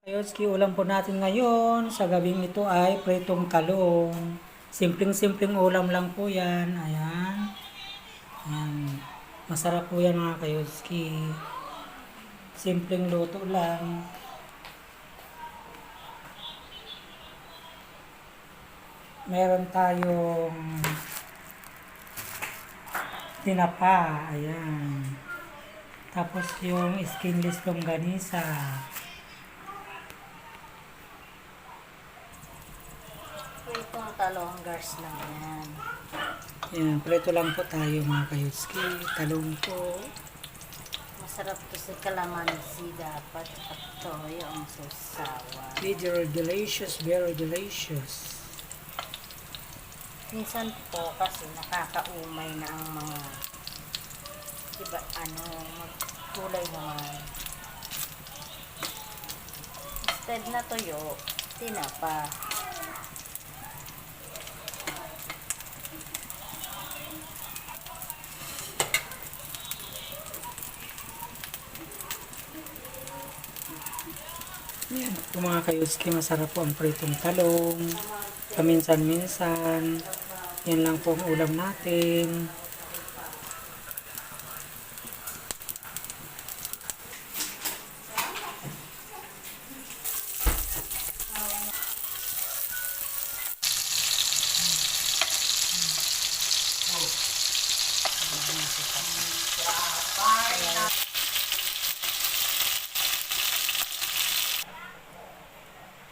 Kayoski, ulam po natin ngayon sa gabing ito ay pritong talong. Simpleng-simpleng ulam lang po yan. Ayan. Ayan. Masarap po yan mga kayoski. Simpleng luto lang. Meron tayong tinapa. Ayan. Tapos yung skinless longganisa. Pritong talong gars lang yan. Ayan, prito lang po tayo mga kayoski. Talong po. Masarap to sa kalamansi dapat at toyo ang susawa. Very delicious, very delicious. Minsan po kasi nakakaumay na ang mga iba gulay naman. Instead na toyo, tinapa. Yan po mga kayoski, masarap po ang pritong talong. Paminsan-minsan. Yan lang po ang ulam natin.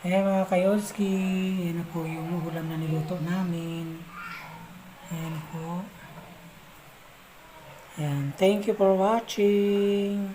Ayan mga kayoski, yan na po yung ulam na niluto namin. Ayan po. Ayan, thank you for watching.